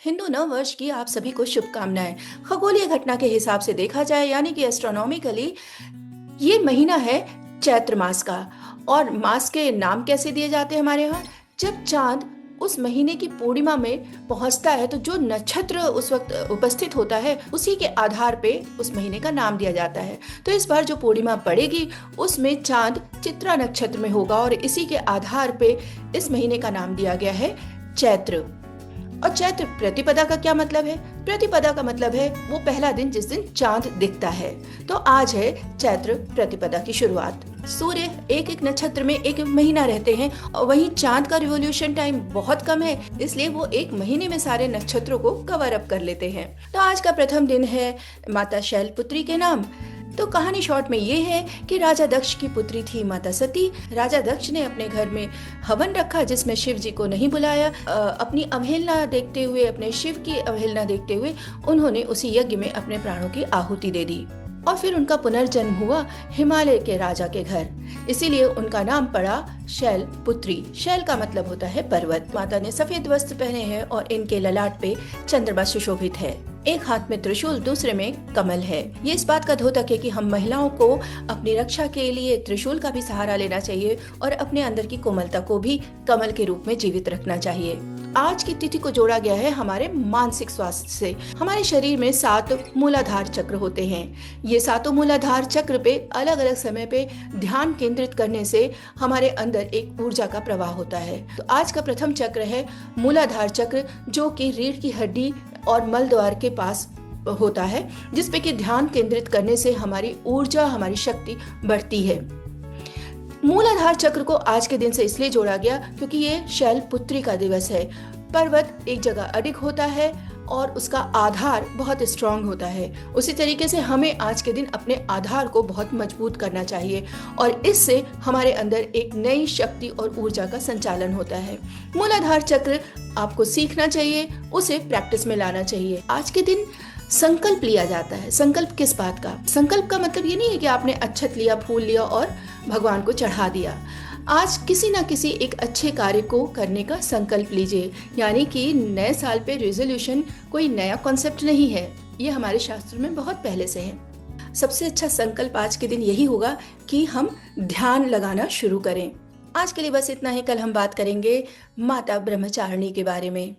हिंदू नव वर्ष की आप सभी को शुभकामनाएं। खगोलीय घटना के हिसाब से देखा जाए यानी कि एस्ट्रोनॉमिकली ये महीना है चैत्र मास का। और मास के नाम कैसे दिए जाते हैं हमारे यहाँ? जब चांद उस महीने की पूर्णिमा में पहुंचता है तो जो नक्षत्र उस वक्त उपस्थित होता है उसी के आधार पे उस महीने का नाम दिया जाता है। तो इस बार जो पूर्णिमा पड़ेगी उसमें चांद चित्रा नक्षत्र में होगा और इसी के आधार पे इस महीने का नाम दिया गया है चैत्र। और चैत्र प्रतिपदा का क्या मतलब है? प्रतिपदा का मतलब है वो पहला दिन जिस दिन चांद दिखता है। तो आज है चैत्र प्रतिपदा की शुरुआत। सूर्य एक एक नक्षत्र में एक महीना रहते हैं और वहीं चांद का रिवोल्यूशन टाइम बहुत कम है, इसलिए वो एक महीने में सारे नक्षत्रों को कवर अप कर लेते हैं। तो आज का प्रथम दिन है माता शैलपुत्री के नाम। तो कहानी शॉर्ट में ये है कि राजा दक्ष की पुत्री थी माता सती। राजा दक्ष ने अपने घर में हवन रखा जिसमें शिव जी को नहीं बुलाया। अपनी अवहेलना देखते हुए, अपने शिव की अवहेलना देखते हुए उन्होंने उसी यज्ञ में अपने प्राणों की आहुति दे दी और फिर उनका पुनर्जन्म हुआ हिमालय के राजा के घर। इसीलिए उनका नाम पड़ा शैल पुत्री। शैल का मतलब होता है पर्वत। माता ने सफेद वस्त्र पहने हैं और इनके ललाट पे चंद्रमा सुशोभित है। एक हाथ में त्रिशूल, दूसरे में कमल है। ये इस बात का द्योतक है कि हम महिलाओं को अपनी रक्षा के लिए त्रिशूल का भी सहारा लेना चाहिए और अपने अंदर की कोमलता को भी कमल के रूप में जीवित रखना चाहिए। आज की तिथि को जोड़ा गया है हमारे मानसिक स्वास्थ्य से। हमारे शरीर में 7 मूलाधार चक्र होते हैं। ये 7 मूलाधार चक्र पे अलग अलग समय पे ध्यान केंद्रित करने से हमारे अंदर एक ऊर्जा का प्रवाह होता है। तो आज का प्रथम चक्र है मूलाधार चक्र, जो कि रीढ़ की हड्डी और मल द्वार के पास होता है, जिसपे कि ध्यान केंद्रित करने से हमारी ऊर्जा, हमारी शक्ति बढ़ती है। मूलाधार चक्र को आज के दिन से इसलिए जोड़ा गया क्योंकि ये शैलपुत्री का दिवस है। पर्वत एक जगह अडिग होता है और उसका आधार बहुत स्ट्रांग होता है। उसी तरीके से हमें आज के दिन अपने आधार को बहुत मजबूत करना चाहिए और इससे हमारे अंदर एक नई शक्ति और ऊर्जा का संचालन होता है। मूलाधार चक्र आपको सीखना चाहिए, उसे प्रैक्टिस में लाना चाहिए। आज के दिन संकल्प लिया जाता है। संकल्प किस बात का? संकल्प का मतलब ये नहीं है कि आपने अक्षत लिया, फूल लिया और भगवान को चढ़ा दिया। आज किसी ना किसी एक अच्छे कार्य को करने का संकल्प लीजिए। यानी कि नए साल पे रेजोल्यूशन कोई नया कॉन्सेप्ट नहीं है, ये हमारे शास्त्रों में बहुत पहले से है। सबसे अच्छा संकल्प आज के दिन यही होगा कि हम ध्यान लगाना शुरू करें। आज के लिए बस इतना ही। कल हम बात करेंगे माता ब्रह्मचारिणी के बारे में।